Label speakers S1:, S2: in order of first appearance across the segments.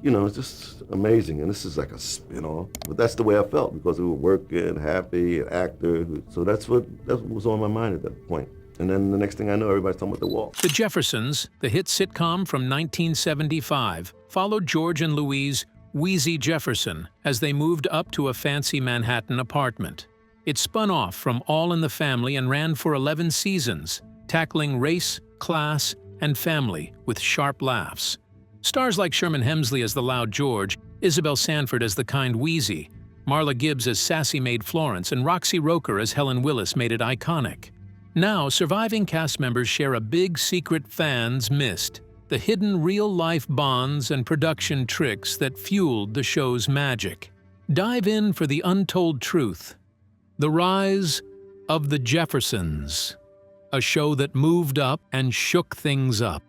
S1: it's just amazing. And this is like a spin-off. But that's the way I felt because we were working, happy, an actor. So that's what was on my mind at that point. And then the next thing I know, everybody's talking about The Wall.
S2: The Jeffersons, the hit sitcom from 1975, followed George and Louise Weezy Jefferson as they moved up to a fancy Manhattan apartment. It spun off from All in the Family and ran for 11 seasons, tackling race, class, and family with sharp laughs. Stars like Sherman Hemsley as the loud George, Isabel Sanford as the kind Weezy, Marla Gibbs as sassy maid Florence, and Roxie Roker as Helen Willis made it iconic. Now, surviving cast members share a big secret fans missed: the hidden real-life bonds and production tricks that fueled the show's magic. Dive in for the untold truth. The rise of the Jeffersons, a show that moved up and shook things up.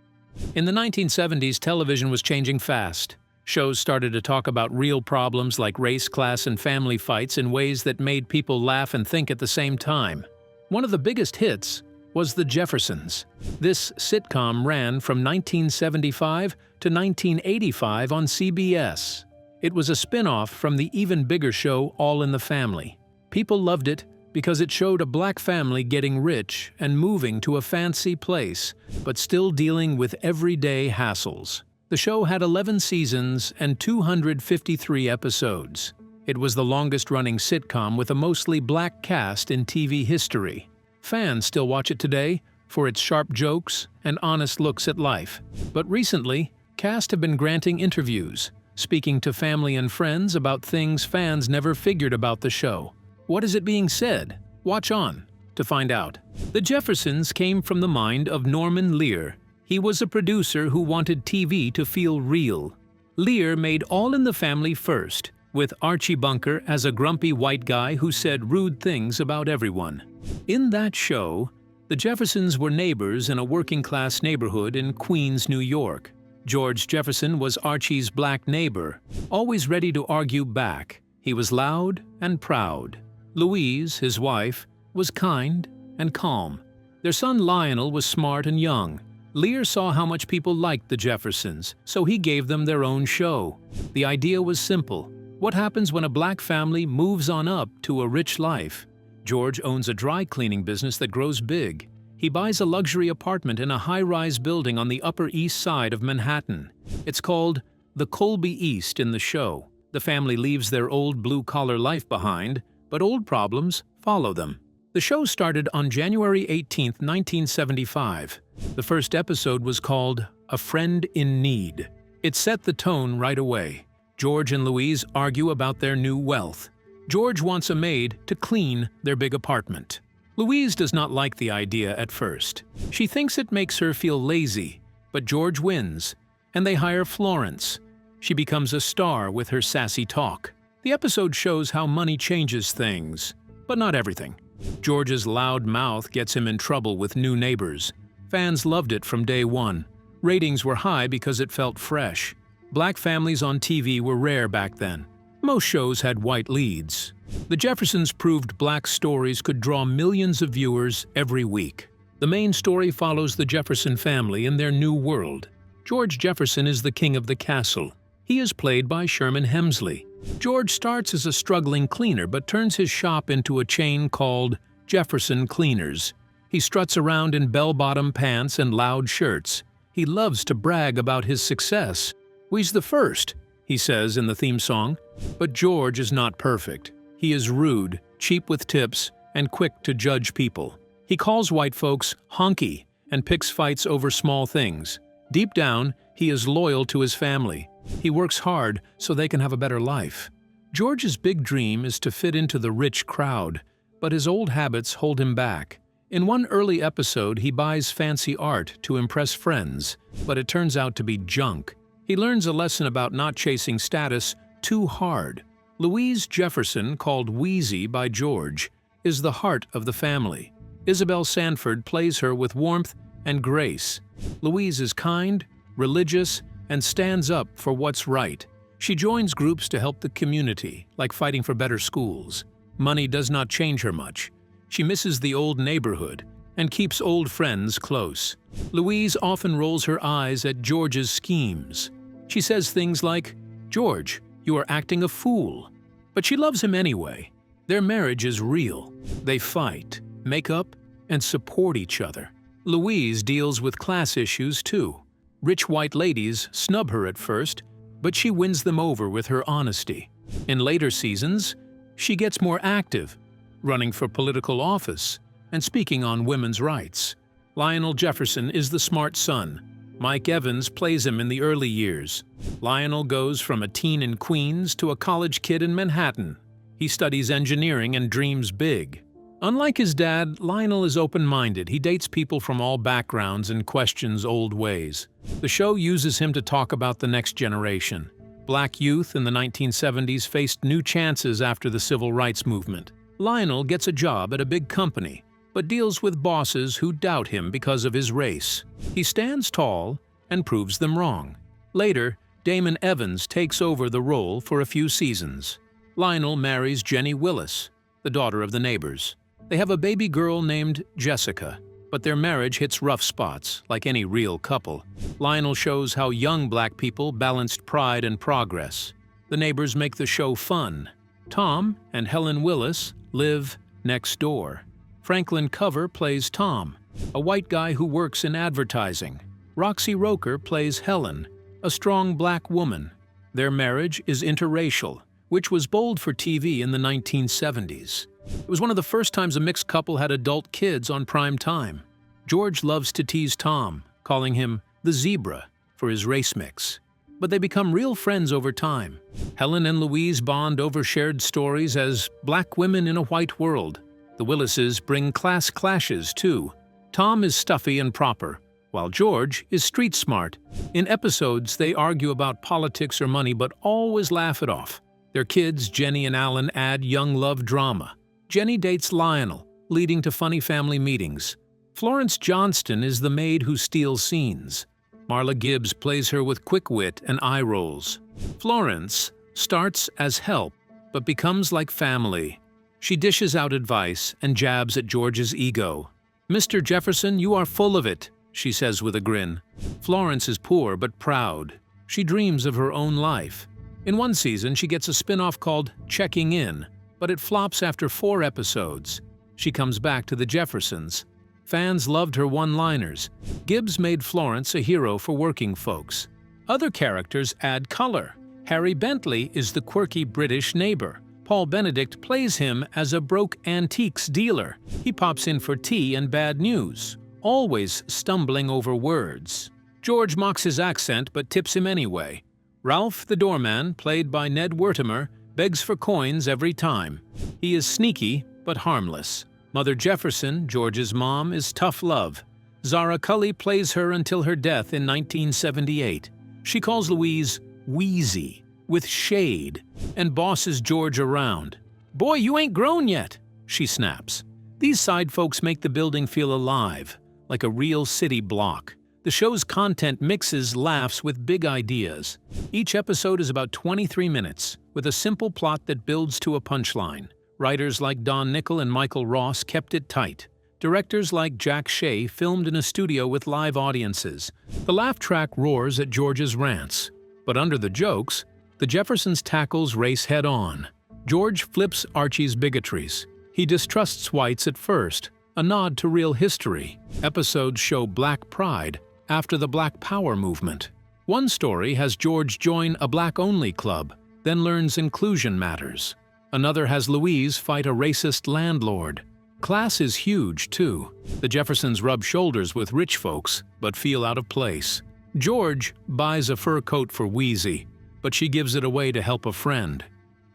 S2: In the 1970s, television was changing fast. Shows started to talk about real problems like race, class, and family fights in ways that made people laugh and think at the same time. One of the biggest hits was The Jeffersons. This sitcom ran from 1975 to 1985 on CBS. It was a spin-off from the even bigger show All in the Family. People loved it because it showed a black family getting rich and moving to a fancy place, but still dealing with everyday hassles. The show had 11 seasons and 253 episodes. It was the longest-running sitcom with a mostly black cast in TV history. Fans still watch it today for its sharp jokes and honest looks at life. But recently, cast have been granting interviews, speaking to family and friends about things fans never figured about the show. What is it being said? Watch on to find out. The Jeffersons came from the mind of Norman Lear. He was a producer who wanted TV to feel real. Lear made All in the Family first, with Archie Bunker as a grumpy white guy who said rude things about everyone. In that show, the Jeffersons were neighbors in a working-class neighborhood in Queens, New York. George Jefferson was Archie's black neighbor, always ready to argue back. He was loud and proud. Louise, his wife, was kind and calm. Their son Lionel was smart and young. Lear saw how much people liked the Jeffersons, so he gave them their own show. The idea was simple. What happens when a black family moves on up to a rich life? George owns a dry cleaning business that grows big. He buys a luxury apartment in a high-rise building on the Upper East Side of Manhattan. It's called the Colby East in the show. The family leaves their old blue-collar life behind, but old problems follow them. The show started on January 18, 1975. The first episode was called A Friend in Need. It set the tone right away. George and Louise argue about their new wealth. George wants a maid to clean their big apartment. Louise does not like the idea at first. She thinks it makes her feel lazy, but George wins, and they hire Florence. She becomes a star with her sassy talk. The episode shows how money changes things, but not everything. George's loud mouth gets him in trouble with new neighbors. Fans loved it from day one. Ratings were high because it felt fresh. Black families on TV were rare back then. Most shows had white leads. The Jeffersons proved black stories could draw millions of viewers every week. The main story follows the Jefferson family in their new world. George Jefferson is the king of the castle. He is played by Sherman Hemsley. George starts as a struggling cleaner but turns his shop into a chain called Jefferson Cleaners. He struts around in bell-bottom pants and loud shirts. He loves to brag about his success. "We's the first," he says in the theme song. But George is not perfect. He is rude, cheap with tips, and quick to judge people. He calls white folks honky and picks fights over small things. Deep down, he is loyal to his family. He works hard so they can have a better life. George's big dream is to fit into the rich crowd, but his old habits hold him back. In one early episode, he buys fancy art to impress friends, but it turns out to be junk. He learns a lesson about not chasing status too hard. Louise Jefferson, called Weezy by George, is the heart of the family. Isabelle Sanford plays her with warmth and grace. Louise is kind, religious, and stands up for what's right. She joins groups to help the community, like fighting for better schools. Money does not change her much. She misses the old neighborhood and keeps old friends close. Louise often rolls her eyes at George's schemes. She says things like, "George, you are acting a fool." But she loves him anyway. Their marriage is real. They fight, make up, and support each other. Louise deals with class issues too. Rich white ladies snub her at first, but she wins them over with her honesty. In later seasons, she gets more active, running for political office and speaking on women's rights. Lionel Jefferson is the smart son. Mike Evans plays him in the early years. Lionel goes from a teen in Queens to a college kid in Manhattan. He studies engineering and dreams big. Unlike his dad, Lionel is open-minded. He dates people from all backgrounds and questions old ways. The show uses him to talk about the next generation. Black youth in the 1970s faced new chances after the civil rights movement. Lionel gets a job at a big company, but deals with bosses who doubt him because of his race. He stands tall and proves them wrong. Later, Damon Evans takes over the role for a few seasons. Lionel marries Jenny Willis, the daughter of the neighbors. They have a baby girl named Jessica, but their marriage hits rough spots, like any real couple. Lionel shows how young black people balanced pride and progress. The neighbors make the show fun. Tom and Helen Willis live next door. Franklin Cover plays Tom, a white guy who works in advertising. Roxie Roker plays Helen, a strong black woman. Their marriage is interracial, which was bold for TV in the 1970s. It was one of the first times a mixed couple had adult kids on prime time. George loves to tease Tom, calling him the zebra for his race mix. But they become real friends over time. Helen and Louise bond over shared stories as black women in a white world. The Willises bring class clashes too. Tom is stuffy and proper, while George is street smart. In episodes, they argue about politics or money but always laugh it off. Their kids, Jenny and Alan, add young love drama. Jenny dates Lionel, leading to funny family meetings. Florence Johnston is the maid who steals scenes. Marla Gibbs plays her with quick wit and eye rolls. Florence starts as help, but becomes like family. She dishes out advice and jabs at George's ego. "Mr. Jefferson, you are full of it," she says with a grin. Florence is poor but proud. She dreams of her own life. In one season, she gets a spin-off called Checking In, but it flops after 4 episodes. She comes back to the Jeffersons. Fans loved her one-liners. Gibbs made Florence a hero for working folks. Other characters add color. Harry Bentley is the quirky British neighbor. Paul Benedict plays him as a broke antiques dealer. He pops in for tea and bad news, always stumbling over words. George mocks his accent but tips him anyway. Ralph the doorman, played by Ned Wertimer, begs for coins every time. He is sneaky but harmless. Mother Jefferson, George's mom, is tough love. Zara Cully plays her until her death in 1978. She calls Louise Weezy, with shade, and bosses George around. "Boy, you ain't grown yet," she snaps. These side folks make the building feel alive, like a real city block. The show's content mixes laughs with big ideas. Each episode is about 23 minutes, with a simple plot that builds to a punchline. Writers like Don Nickel and Michael Ross kept it tight. Directors like Jack Shea filmed in a studio with live audiences. The laugh track roars at George's rants. But under the jokes, the Jeffersons tackles race head-on. George flips Archie's bigotries. He distrusts whites at first, a nod to real history. Episodes show black pride after the Black Power movement. One story has George join a black-only club, then learns inclusion matters. Another has Louise fight a racist landlord. Class is huge, too. The Jeffersons rub shoulders with rich folks, but feel out of place. George buys a fur coat for Weezy, but she gives it away to help a friend.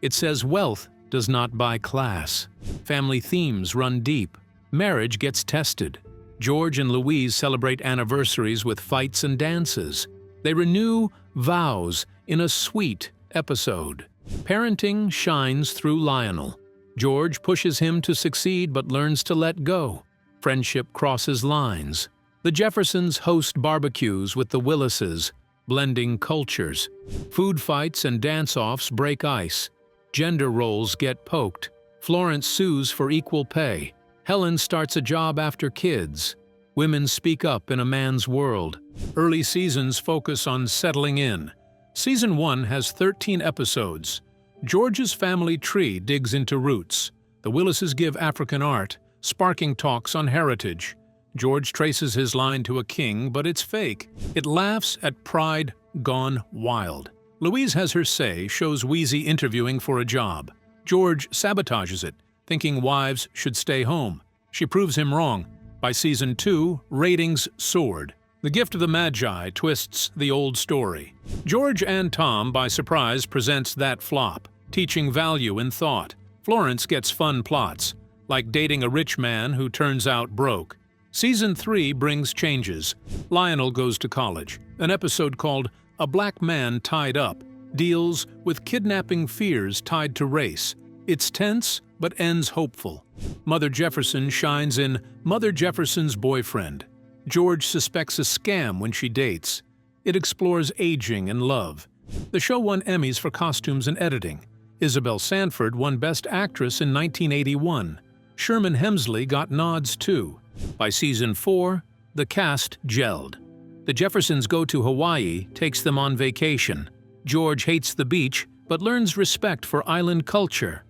S2: It says wealth does not buy class. Family themes run deep. Marriage gets tested. George and Louise celebrate anniversaries with fights and dances. They renew vows in a sweet episode. Parenting shines through Lionel. George pushes him to succeed but learns to let go. Friendship crosses lines. The Jeffersons host barbecues with the Willises, blending cultures. Food fights and dance-offs break ice. Gender roles get poked. Florence sues for equal pay. Helen starts a job after kids. Women speak up in a man's world. Early seasons focus on settling in. Season 1 has 13 episodes. George's family tree digs into roots. The Willises give African art, sparking talks on heritage. George traces his line to a king, but it's fake. It laughs at pride gone wild. Louise has her say, shows Weezy interviewing for a job. George sabotages it, thinking wives should stay home. She proves him wrong. By season 2, ratings soared. The Gift of the Magi twists the old story. George and Tom, by surprise, presents that flop, teaching value in thought. Florence gets fun plots, like dating a rich man who turns out broke. Season 3 brings changes. Lionel goes to college. An episode called A Black Man Tied Up deals with kidnapping fears tied to race. It's tense, but ends hopeful. Mother Jefferson shines in Mother Jefferson's Boyfriend. George suspects a scam when she dates. It explores aging and love. The show won Emmys for costumes and editing. Isabel Sanford won Best Actress in 1981. Sherman Hemsley got nods too. By season 4, the cast gelled. The Jeffersons go to Hawaii, takes them on vacation. George hates the beach, but learns respect for island culture.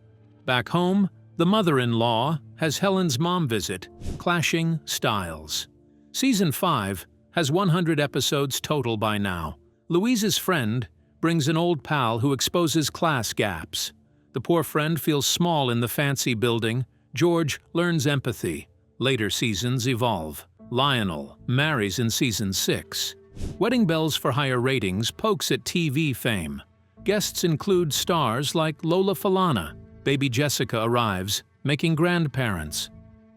S2: Back home, the mother-in-law has Helen's mom visit, clashing styles. Season 5 has 100 episodes total by now. Louise's friend brings an old pal who exposes class gaps. The poor friend feels small in the fancy building. George learns empathy. Later seasons evolve. Lionel marries in season 6. Wedding Bells for Higher Ratings pokes at TV fame. Guests include stars like Lola Falana. Baby Jessica arrives, making grandparents.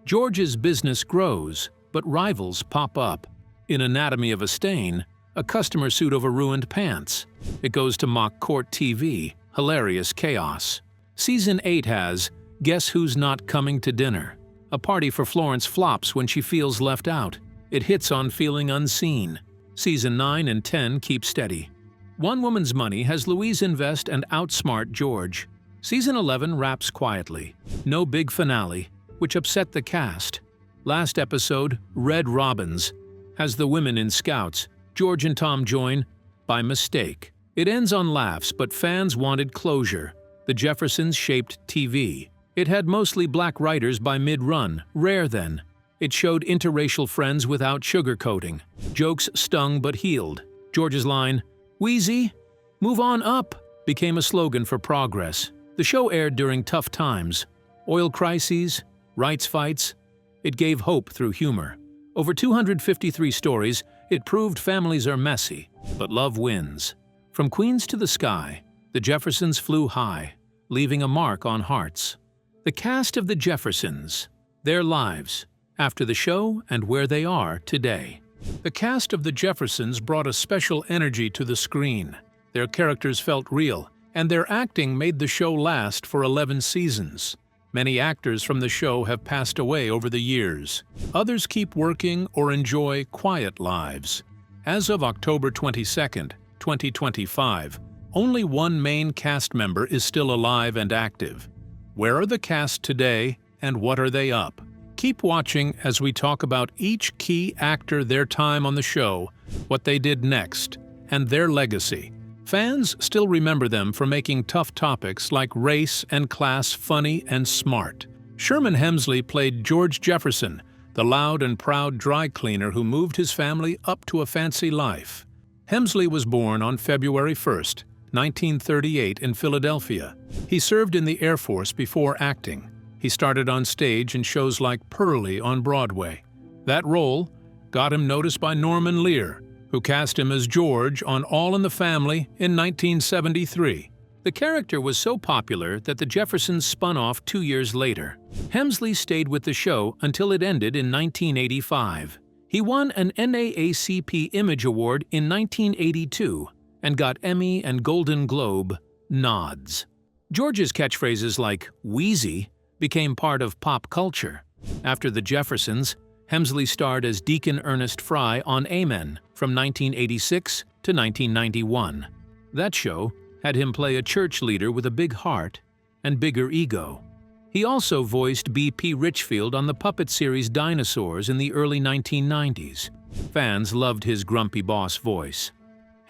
S2: George's business grows, but rivals pop up. In Anatomy of a Stain, a customer suit over ruined pants. It goes to mock court TV, hilarious chaos. Season 8 has Guess Who's Not Coming to Dinner? A party for Florence flops when she feels left out. It hits on feeling unseen. Season 9 and 10 keep steady. One Woman's Money has Louise invest and outsmart George. Season 11 wraps quietly. No big finale, which upset the cast. Last episode, Red Robins, has the women in Scouts. George and Tom join by mistake. It ends on laughs, but fans wanted closure. The Jeffersons shaped TV. It had mostly black writers by mid-run, rare then. It showed interracial friends without sugarcoating. Jokes stung but healed. George's line, "Weezy, move on up," became a slogan for progress. The show aired during tough times. Oil crises, rights fights. It gave hope through humor. Over 253 stories, it proved families are messy, but love wins. From Queens to the sky, the Jeffersons flew high, leaving a mark on hearts. The cast of the Jeffersons, their lives, after the show and where they are today. The cast of the Jeffersons brought a special energy to the screen. Their characters felt real, and their acting made the show last for 11 seasons. Many actors from the show have passed away over the years. Others keep working or enjoy quiet lives. As of October 22, 2025, only one main cast member is still alive and active. Where are the cast today, and what are they up? Keep watching as we talk about each key actor, their time on the show, what they did next, and their legacy. Fans still remember them for making tough topics like race and class funny and smart. Sherman Hemsley played George Jefferson, the loud and proud dry cleaner who moved his family up to a fancy life. Hemsley was born on February 1, 1938 in Philadelphia. He served in the Air Force before acting. He started on stage in shows like Pearly on Broadway. That role got him noticed by Norman Lear, who cast him as George on All in the Family in 1973. The character was so popular that the Jeffersons spun off 2 years later. Hemsley stayed with the show until it ended in 1985. He won an NAACP Image Award in 1982 and got Emmy and Golden Globe nods. George's catchphrases like "Weezy" became part of pop culture. After the Jeffersons, Hemsley starred as Deacon Ernest Fry on Amen from 1986 to 1991. That show had him play a church leader with a big heart and bigger ego. He also voiced B.P. Richfield on the puppet series Dinosaurs in the early 1990s. Fans loved his grumpy boss voice.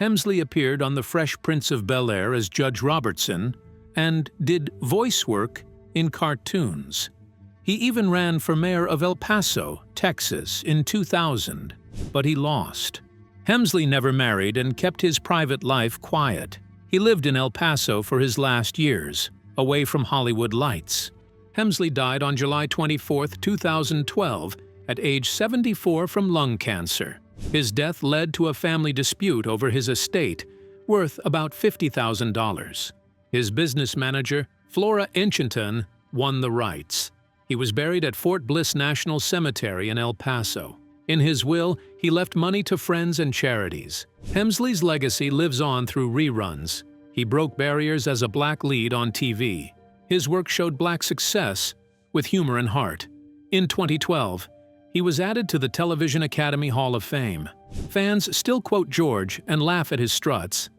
S2: Hemsley appeared on The Fresh Prince of Bel-Air as Judge Robertson and did voice work in cartoons. He even ran for mayor of El Paso, Texas, in 2000, but he lost. Hemsley never married and kept his private life quiet. He lived in El Paso for his last years, away from Hollywood lights. Hemsley died on July 24, 2012, at age 74 from lung cancer. His death led to a family dispute over his estate, worth about $50,000. His business manager, Flora Enchinton, won the rights. He was buried at Fort Bliss National Cemetery in El Paso. In his will, he left money to friends and charities. Hemsley's legacy lives on through reruns. He broke barriers as a black lead on TV. His work showed black success with humor and heart. In 2012, he was added to the Television Academy Hall of Fame. Fans still quote George and laugh at his struts.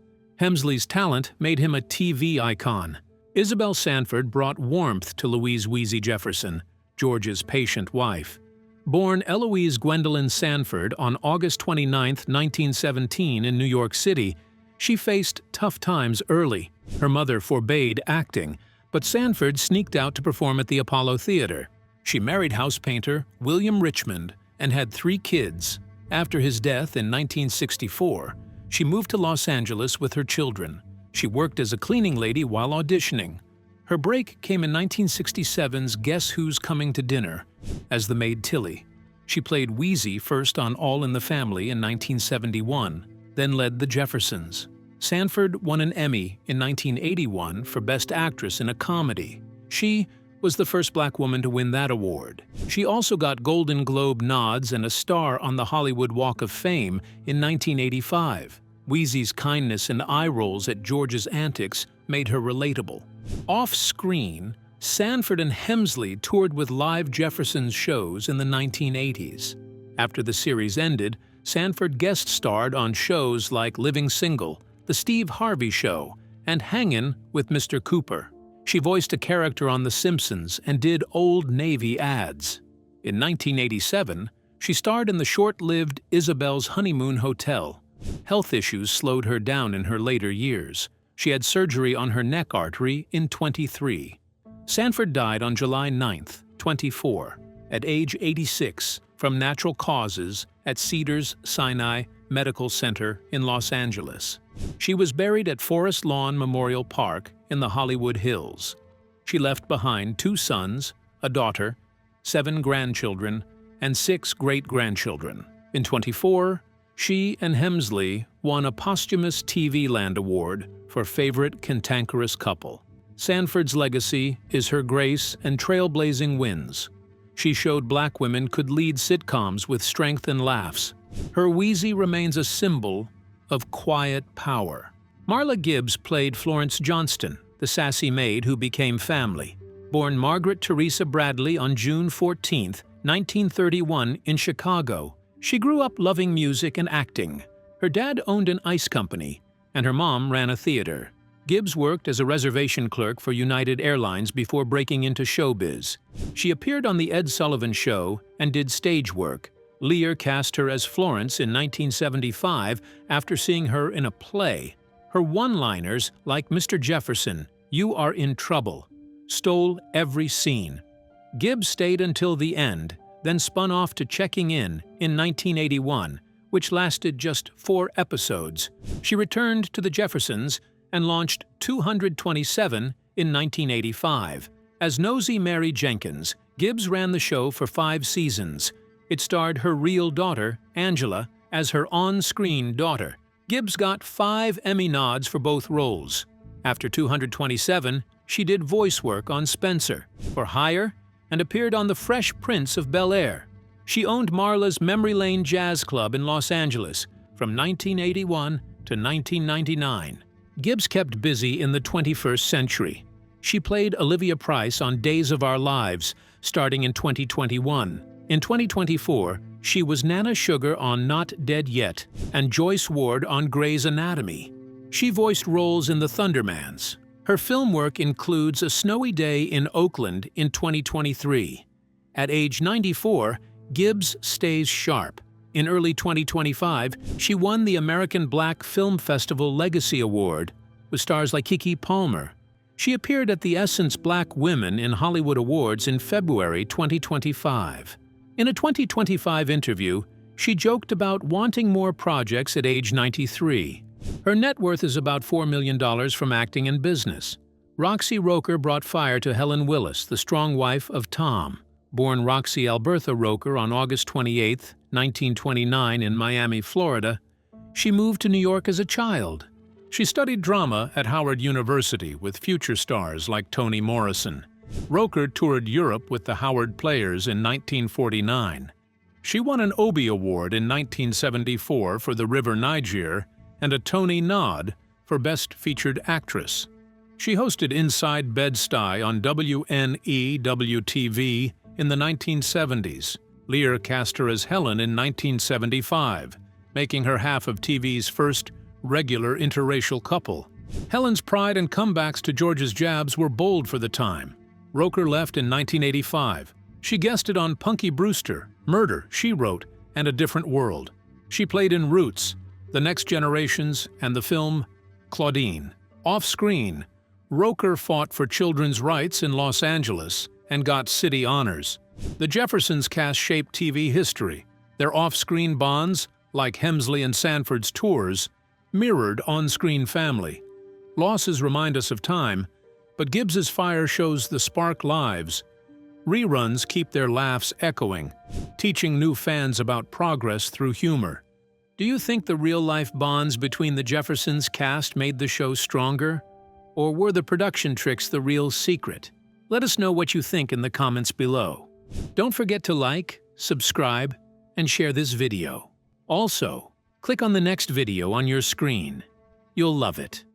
S2: Hemsley's talent made him a TV icon. Isabelle Sanford brought warmth to Louise Weezy Jefferson, George's patient wife. Born Eloise Gwendolyn Sanford on August 29, 1917 in New York City, she faced tough times early. Her mother forbade acting, but Sanford sneaked out to perform at the Apollo Theater. She married house painter William Richmond and had 3 kids. After his death in 1964, she moved to Los Angeles with her children. She worked as a cleaning lady while auditioning. Her break came in 1967's Guess Who's Coming to Dinner as the maid Tilly. She played Weezy first on All in the Family in 1971, then led the Jeffersons. Sanford won an Emmy in 1981 for Best Actress in a Comedy. She was the first black woman to win that award. She also got Golden Globe nods and a star on the Hollywood Walk of Fame in 1985. Weezy's kindness and eye rolls at George's antics made her relatable. Off-screen, Sanford and Hemsley toured with live Jeffersons shows in the 1980s. After the series ended, Sanford guest-starred on shows like Living Single, The Steve Harvey Show, and Hangin' with Mr. Cooper. She voiced a character on The Simpsons and did Old Navy ads. In 1987, she starred in the short-lived Isabel's Honeymoon Hotel. Health issues slowed her down in her later years. She had surgery on her neck artery in 23. Sanford died on July 9, 24, at age 86, from natural causes at Cedars-Sinai Medical Center in Los Angeles. She was buried at Forest Lawn Memorial Park in the Hollywood Hills. She left behind 2 sons, a daughter, 7 grandchildren, and 6 great-grandchildren. In 24, she and Hemsley won a posthumous TV Land Award for Favorite Cantankerous Couple. Sanford's legacy is her grace and trailblazing wins. She showed black women could lead sitcoms with strength and laughs. Her Weezy remains a symbol of quiet power. Marla Gibbs played Florence Johnston, the sassy maid who became family. Born Margaret Teresa Bradley on June 14, 1931 in Chicago, she grew up loving music and acting. Her dad owned an ice company, and her mom ran a theater. Gibbs worked as a reservation clerk for United Airlines before breaking into showbiz. She appeared on The Ed Sullivan Show and did stage work. Lear cast her as Florence in 1975 after seeing her in a play. Her one-liners, like Mr. Jefferson, "You are in trouble," stole every scene. Gibbs stayed until the end, then spun off to Checking In 1981, which lasted just 4 episodes. She returned to the Jeffersons and launched 227 in 1985. As Nosy Mary Jenkins, Gibbs ran the show for 5 seasons. It starred her real daughter, Angela, as her on-screen daughter. Gibbs got 5 Emmy nods for both roles. After 227, she did voice work on Spencer, For Hire, and appeared on The Fresh Prince of Bel-Air. She owned Marla's Memory Lane Jazz Club in Los Angeles from 1981 to 1999. Gibbs kept busy in the 21st century. She played Olivia Price on Days of Our Lives, starting in 2021. In 2024, she was Nana Sugar on Not Dead Yet and Joyce Ward on Grey's Anatomy. She voiced roles in The Thundermans. Her film work includes A Snowy Day in Oakland in 2023. At age 94, Gibbs stays sharp. In early 2025, she won the American Black Film Festival Legacy Award with stars like Keke Palmer. She appeared at the Essence Black Women in Hollywood Awards in February 2025. In a 2025 interview, she joked about wanting more projects at age 93. Her net worth is about $4 million from acting and business. Roxie Roker brought fire to Helen Willis, the strong wife of Tom. Born Roxie Albertha Roker on August 28, 1929 in Miami, Florida, she moved to New York as a child. She studied drama at Howard University with future stars like Toni Morrison. Roker toured Europe with the Howard Players in 1949. She won an Obie Award in 1974 for The River Niger and a Tony Nod for Best Featured Actress. She hosted Inside Bed-Stuy on WNEW-TV in the 1970s. Lear cast her as Helen in 1975, making her half of TV's first regular interracial couple. Helen's pride and comebacks to George's jabs were bold for the time. Roker left in 1985. She guested on Punky Brewster, Murder, She Wrote, and A Different World. She played in Roots, The Next Generations, and the film Claudine. Off-screen, Roker fought for children's rights in Los Angeles and got city honors. The Jeffersons cast shaped TV history. Their off-screen bonds, like Hemsley and Sanford's tours, mirrored on-screen family. Losses remind us of time, but Gibbs's fire shows the spark lives. Reruns keep their laughs echoing, teaching new fans about progress through humor. Do you think the real-life bonds between the Jeffersons cast made the show stronger? Or were the production tricks the real secret? Let us know what you think in the comments below. Don't forget to like, subscribe, and share this video. Also, click on the next video on your screen. You'll love it.